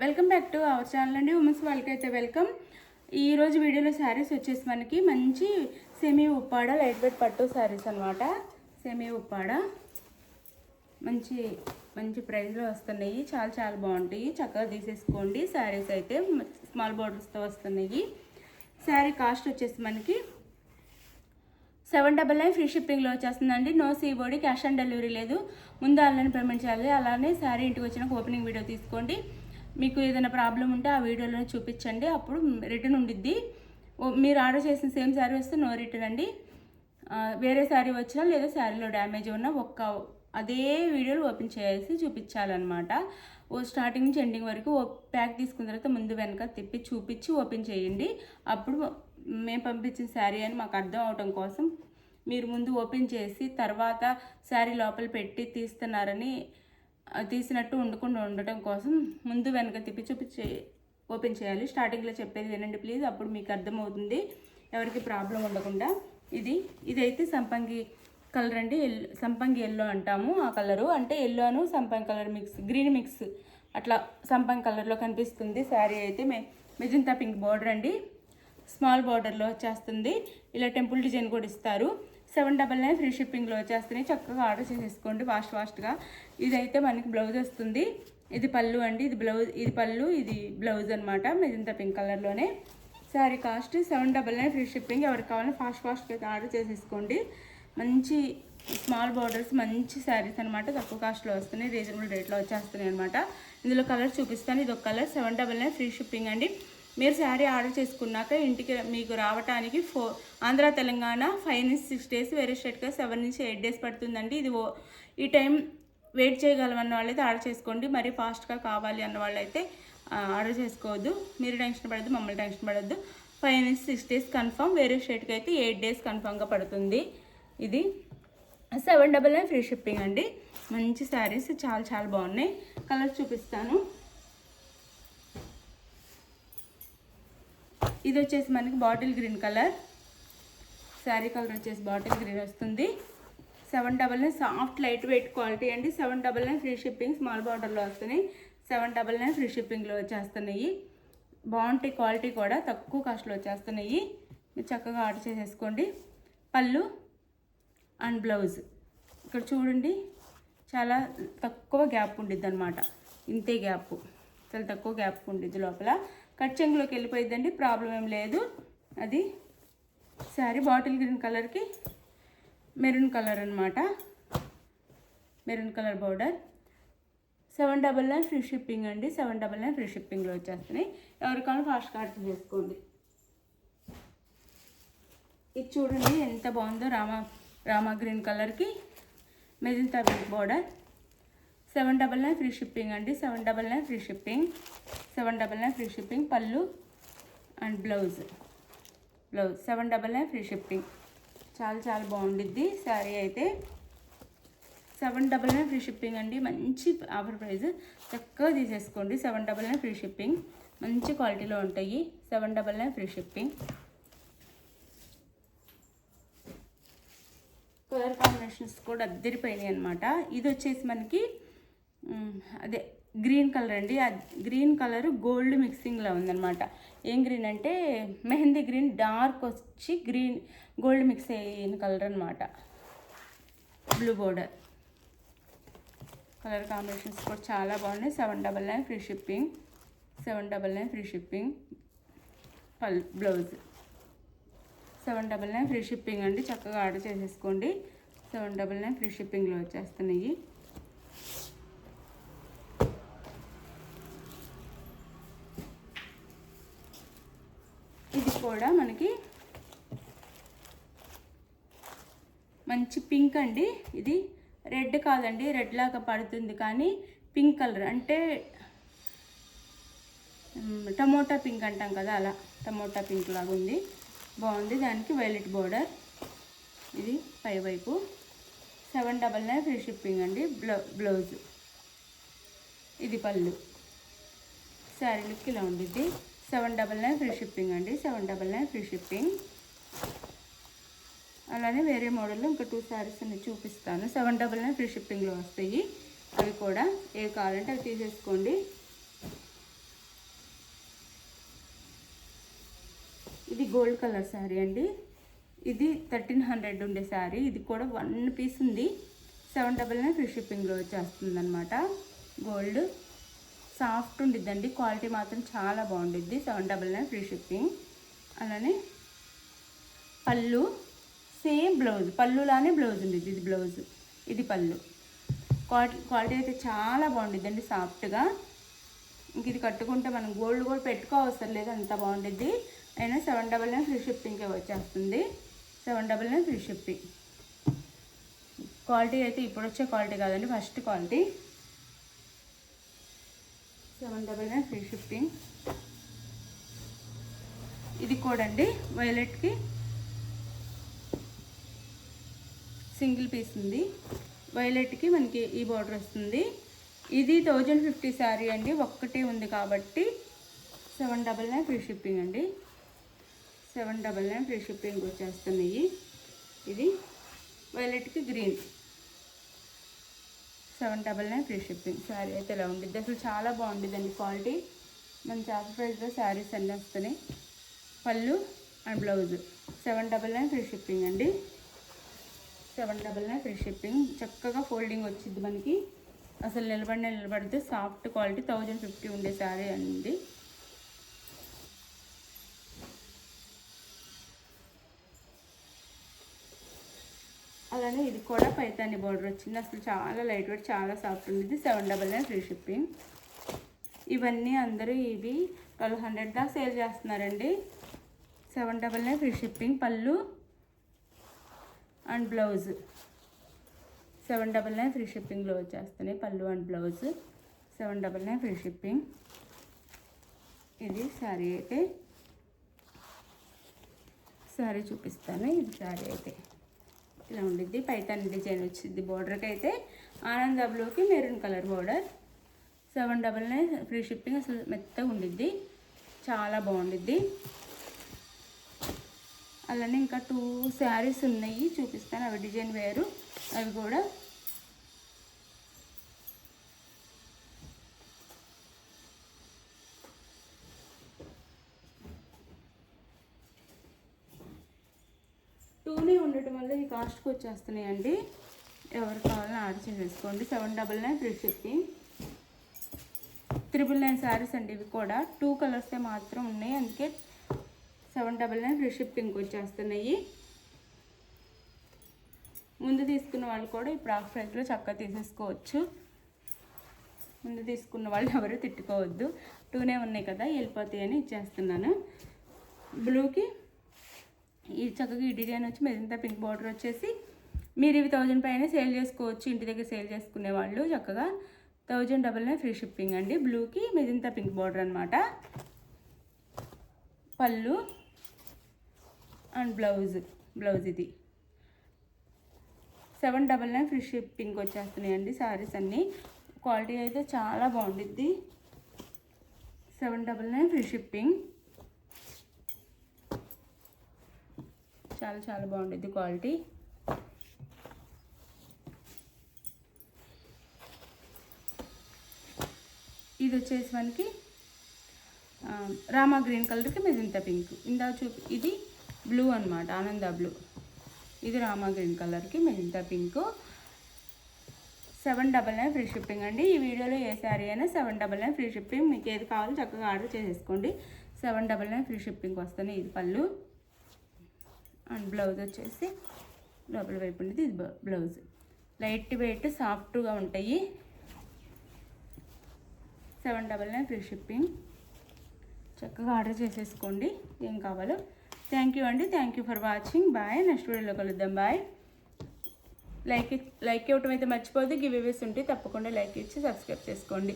Welcome back to our channel అండి. Women's వాళ్ళకి అయితే వెల్కమ్. ఈరోజు వీడియోలో శారీస్ వచ్చేసి మనకి మంచి సెమీ ఉప్పాడ లైట్ వెయిట్ పట్టు శారీస్ అనమాట. సెమీ ఉప్పాడ మంచి మంచి ప్రైస్లో వస్తున్నాయి. చాలా చాలా బాగుంటాయి. చక్కగా తీసేసుకోండి. శారీస్ అయితే స్మాల్ బార్డర్స్తో వస్తున్నాయి. శారీ కాస్ట్ వచ్చేసి మనకి 799 ఫ్రీ షిప్పింగ్లో వచ్చేస్తుందండి. నో సీబోడి, క్యాష్ ఆన్ డెలివరీ లేదు. ముందు ఆన్లైన్ పేమెంట్ చేయాలి. అలానే శారీ ఇంటికి వచ్చినాక ఓపెనింగ్ వీడియో తీసుకోండి. మీకు ఏదైనా ప్రాబ్లం ఉంటే ఆ వీడియోలో చూపించండి, అప్పుడు రిటర్న్ ఉండిద్ది. మీరు ఆర్డర్ చేసిన సేమ్ శారీ వస్తే నో రిటర్న్ అండి. వేరే శారీ వచ్చినా లేదా శారీలో డ్యామేజ్ ఉన్నా అదే వీడియోలు ఓపెన్ చేసి చూపించాలన్నమాట. స్టార్టింగ్ నుంచి ఎండింగ్ వరకు ప్యాక్ తీసుకున్న తర్వాత ముందు వెనక తిప్పి చూపించి ఓపెన్ చేయండి. అప్పుడు మేము పంపించిన శారీ అని మాకు అర్థం అవడం కోసం మీరు ముందు ఓపెన్ చేసి తర్వాత శారీ లోపల పెట్టి తీసినట్టు ఉండటం కోసం ముందు వెనక తిప్పి చూపించి ఓపెన్ చేయాలి. స్టార్టింగ్లో చెప్పేది వినండి ప్లీజ్, అప్పుడు మీకు అర్థమవుతుంది, ఎవరికి ప్రాబ్లం ఉండకుండా. ఇదైతే సంపంగి కలర్ అండి. సంపంగి ఎల్లో అంటాము. ఆ కలరు అంటే ఎల్లోను సంపంగి కలర్ మిక్స్, గ్రీన్ మిక్స్ అట్లా సంపంగి కలర్లో కనిపిస్తుంది. శారీ అయితే మెజంతా పింక్ బార్డర్ అండి. స్మాల్ బార్డర్లో వచ్చేస్తుంది. ఇలా టెంపుల్ డిజైన్ కూడా ఇస్తారు. 799 ఫ్రీ షిప్పింగ్లో వచ్చేస్తున్నాయి. చక్కగా ఆర్డర్ చేసేసుకోండి ఫాస్ట్గా. ఇదైతే మనకి బ్లౌజ్ వస్తుంది. ఇది పళ్ళు అండి. ఇది పళ్ళు, ఇది బ్లౌజ్ అనమాట. మెజంతా పింక్ కలర్లోనే. Sari cost 799 free shipping. ఎవరికి కావాలని ఫాస్ట్గా అయితే ఆర్డర్ చేసేసుకోండి. మంచి స్మాల్ బార్డర్స్ మంచి శారీస్ అనమాట. తక్కువ కాస్ట్లో వస్తున్నాయి, రీజనబుల్ రేట్లో వచ్చేస్తున్నాయి అనమాట. ఇందులో కలర్ చూపిస్తాను. ఇది ఒక కలర్. 799 ఫ్రీ షిప్పింగ్ అండి. మీరు శారీ ఆర్డర్ చేసుకున్నాక ఇంటికి మీకు రావడానికి ఆంధ్ర తెలంగాణ 5 నుంచి 6 డేస్, వేరే స్టేట్గా 7 నుంచి 8 డేస్ పడుతుందండి. ఈ టైం వెయిట్ చేయగలమన్న వాళ్ళైతే ఆర్డర్ చేసుకోండి. మరి ఫాస్ట్గా కావాలి అన్న వాళ్ళైతే ఆర్డర్ చేసుకోవద్దు. మీరు టెన్షన్ పడద్దు, మమ్మల్ని టెన్షన్ పడద్దు. 5 నుంచి 6 డేస్ కన్ఫర్మ్, వేరే స్టేట్కి అయితే 8 డేస్ కన్ఫర్మ్గా పడుతుంది. ఇది 799 ఫ్రీ షిప్పింగ్ అండి. మంచి శారీస్ చాలా చాలా బాగున్నాయి. కలర్ చూపిస్తాను. ఇది వచ్చేసి మనకి bottle green colour. Sari colour వచ్చేసి బాటిల్ గ్రీన్ వస్తుంది. 799 సాఫ్ట్ లైట్ వెయిట్ క్వాలిటీ అండి. 799 ఫ్రీ షిప్పింగ్. స్మాల్ బార్డర్లో వస్తున్నాయి. 799 ఫ్రీ షిప్పింగ్లో వచ్చేస్తున్నాయి. బాగుంటాయి, క్వాలిటీ కూడా తక్కువ కాస్ట్లో వచ్చేస్తున్నాయి. మీరు చక్కగా ఆర్డర్ చేసేసుకోండి. పళ్ళు అండ్ బ్లౌజ్ ఇక్కడ చూడండి, చాలా తక్కువ గ్యాప్ ఉండిద్ది అనమాట. ఇంతే గ్యాప్, చాలా తక్కువ గ్యాప్ ఉండిద్ది. లోపల కట్ చెంగులోకి వెళ్ళిపోయిద్దండి, ప్రాబ్లం ఏం లేదు. అది శారీ బాటిల్ గ్రీన్ కలర్కి మెరూన్ కలర్ అనమాట. Maroon colour border. 799 free shipping అండి. 799 ఫ్రీ షిప్పింగ్లో వచ్చేస్తున్నాయి. ఎవరికైనా ఫాస్ట్ ఆర్డర్ చేసుకోండి. ఇది చూడండి ఎంత బాగుందో, రామా గ్రీన్ కలర్కి magenta pink border. 799 free shipping అండి. 799 ఫ్రీ షిప్పింగ్. 799 free shipping. పళ్ళు అండ్ బ్లౌజ్ 799 ఫ్రీ షిప్పింగ్. చాలా చాలా బాగుండిద్ది శారీ అయితే. 799 ఫ్రీ షిప్పింగ్ అండి. మంచి ఆఫర్ ప్రైస్, చక్కగా తీసేసుకోండి. 799 ఫ్రీ షిప్పింగ్. మంచి క్వాలిటీలో ఉంటాయి. 799 ఫ్రీ షిప్పింగ్. కలర్ కాంబినేషన్స్ కూడా అద్దరిపోయినాయి అనమాట. ఇది వచ్చేసి మనకి అదే గ్రీన్ కలర్ అండి. ఆ గ్రీన్ కలర్ గోల్డ్ మిక్సింగ్లో ఉందన్నమాట. ఏం గ్రీన్ అంటే మెహందీ గ్రీన్, డార్క్ వచ్చి గ్రీన్ గోల్డ్ మిక్స్ అయిన కలర్ అనమాట. Blue border. కలర్ కాంబినేషన్స్ కూడా చాలా బాగున్నాయి. 799 free shipping. 799 free shipping. Blouse 799 free shipping అండి. చక్కగా ఆర్డర్ చేసేసుకోండి. 799 ఫ్రీ షిప్పింగ్లో వచ్చేస్తున్నాయి. ఇది కూడా మనకి మంచి పింక్ అండి. ఇది రెడ్ కాదండి, రెడ్ లాగా పడుతుంది కానీ పింక్ కలర్ అంటే టమోటా పింక్ అంటాం కదా, అలా టమోటా పింక్ లాగా ఉంది. బాగుంది. దానికి వైలెట్ బోర్డర్. ఇది పై వైపు. 799 ఫ్రీ షిప్పింగ్ అండి. బ్లౌజ్. ఇది పళ్ళు. శారీ లుక్ ఇలా ఉండిద్ది. 799 ఫ్రీ షిప్పింగ్ అండి. 799 ఫ్రీ షిప్పింగ్. అలానే వేరే మోడల్లో ఇంకా 2 శారీస్ అన్ని చూపిస్తాను. 799 ఫ్రీ షిప్పింగ్లో వస్తాయి. అవి కూడా ఏ కావాలంటే అవి తీసేసుకోండి. ఇది గోల్డ్ కలర్ శారీ అండి. ఇది 1300 ఉండే శారీ. ఇది కూడా 1 పీస్ ఉంది. 799 ఫ్రీ షిప్పింగ్లో వచ్చేస్తుంది అనమాట. గోల్డ్ సాఫ్ట్ ఉండిద్దండి, క్వాలిటీ మాత్రం చాలా బాగుండిద్ది. 799 ఫ్రీ షిప్పింగ్. అలానే పళ్ళు సేమ్ బ్లౌజ్, పళ్ళులానే బ్లౌజ్ ఉండిద్ది. ఇది బ్లౌజ్, ఇది పళ్ళు. క్వాలిటీ అయితే చాలా బాగుండిద్దండి, సాఫ్ట్గా. ఇంక ఇది కట్టుకుంటే మనం గోల్డ్ కూడా పెట్టుకోవసరం లేదు, అంత బాగుండిద్ది. అయినా 799 ఫ్రీ షిప్పింగ్కే వచ్చేస్తుంది. 799 ఫ్రీ షిప్పింగ్. క్వాలిటీ అయితే ఇప్పుడు వచ్చే క్వాలిటీ కాదండి, ఫస్ట్ క్వాలిటీ. 799 free shipping. ఇది కూడా అండి వైలెట్కి సింగిల్ పీస్ ఉంది. వైలెట్కి మనకి ఈ బార్డర్ వస్తుంది. ఇది 1050 శారీ అండి, ఒక్కటే ఉంది కాబట్టి 799 ఫ్రీ షిప్పింగ్ అండి. 799 ఫ్రీ షిప్పింగ్ వచ్చేస్తున్నాయి. ఇది వైలెట్కి గ్రీన్. 799 free shipping. శారీ అయితే ఇలా ఉండిద్ది, అసలు చాలా బాగుండిద్దండి క్వాలిటీ. మంచి ఆఫర్ ప్రైస్లో శారీస్ అన్నీ వస్తున్నాయి. పళ్ళు అండ్ బ్లౌజ్. 799 ఫ్రీ షిప్పింగ్ అండి. 799 ఫ్రీ షిప్పింగ్. చక్కగా ఫోల్డింగ్ వచ్చింది మనకి, అసలు నిలబడితే సాఫ్ట్ క్వాలిటీ. 1050 ఉండే శారీ అండి. అలానే ఇది కూడా పైతాని బార్డర్ వచ్చింది, అసలు చాలా లైట్ వెయిట్, చాలా సాఫ్ట్ ఉంది. 799 ఫ్రీ షిప్పింగ్. ఇవన్నీ అందరూ ఇవి 1200 దాకా సేల్ చేస్తున్నారండి. 799 ఫ్రీ షిప్పింగ్. పళ్ళు అండ్ బ్లౌజ్ 799 ఫ్రీ షిప్పింగ్లో వచ్చేస్తున్నాయి. పళ్ళు అండ్ బ్లౌజ్ 799 ఫ్రీ షిప్పింగ్. ఇది శారీ అయితే, శారీ చూపిస్తాను. ఇది శారీ అయితే ఇలా ఉండిద్ది, పైతాని డిజైన్ వచ్చింది. బార్డర్కి అయితే ఆనంద బ్లూకి maroon colour border. 799 free shipping. అసలు మెత్తగా ఉండిద్ది, చాలా బాగుండిద్ది. అలానే ఇంకా 2 శారీస్ ఉన్నాయి, చూపిస్తాను. అవి డిజైన్ వేరు, అవి కూడా టూనే ఉండటం వల్ల ఈ కాస్ట్కి వచ్చేస్తున్నాయండి. ఎవరు కావాలని ఆర్డర్ చేసేసుకోండి. 799 ఫ్రీ షిప్పింగ్. 999 శారీస్ అండి ఇవి కూడా. 2 కలర్సే మాత్రం ఉన్నాయి, అందుకే 799 ఫ్రీ షిప్పింగ్కి వచ్చేస్తున్నాయి. ముందు తీసుకున్న వాళ్ళు కూడా ఇప్పుడు ఆఫ్ ప్రైస్లో చక్కగా తీసేసుకోవచ్చు. ముందు తీసుకున్న వాళ్ళు ఎవరు తిట్టుకోవద్దు, 2నే ఉన్నాయి కదా వెళ్ళిపోతాయి అని ఇచ్చేస్తున్నాను. బ్లూకి ఈ చక్కగా ఈ డిజైన్ వచ్చి మెజంతా పింక్ బార్డర్ వచ్చేసి, మీరు ఇవి 1000 పైన సేల్ చేసుకోవచ్చు. ఇంటి దగ్గర సేల్ చేసుకునే వాళ్ళు చక్కగా 1099 ఫ్రీ షిప్పింగ్ అండి. బ్లూకి మెజంతా పింక్ బార్డర్ అనమాట. పళ్ళు అండ్ బ్లౌజ్ ఇది 799 ఫ్రీ షిప్పింగ్ వచ్చేస్తున్నాయండి శారీస్ అన్నీ. క్వాలిటీ అయితే చాలా బాగుండిద్ది. 799 ఫ్రీ షిప్పింగ్. చాలా చాలా బాగుండిద్ది క్వాలిటీ. ఇది వచ్చేసి మనకి రామా గ్రీన్ కలర్కి మెజంతా పింక్. ఇది బ్లూ అనమాట, ఆనంద బ్లూ. ఇది రామా గ్రీన్ కలర్కి మెజంతా పింక్. 799 ఫ్రీ షిప్పింగ్ అండి. ఈ వీడియోలో ఏ శారీ అయినా 799 ఫ్రీ షిప్పింగ్. మీకు ఏది కావాలో చక్కగా ఆర్డర్ చేసేసుకోండి. 799 ఫ్రీ షిప్పింగ్ వస్తుంది. ఇది పళ్ళు అండ్ బ్లౌజ్ వచ్చేసి లోపల వైపు ఉండేది. ఇది బ్లౌజ్. లైట్ వెయిట్ సాఫ్ట్గా ఉంటాయి. 799 ఫ్రీ షిప్పింగ్. చక్కగా ఆర్డర్ చేసేసుకోండి ఏం కావాలో. థ్యాంక్ యూ అండి. Thank you for watching. Bye. Next వీడియోలో కలుద్దాం. బాయ్. లైక్ ఇవ్వటం అయితే మర్చిపోద్దు. గివ్ అవేస్ ఉంటే తప్పకుండా లైక్ ఇచ్చి సబ్స్క్రైబ్ చేసుకోండి.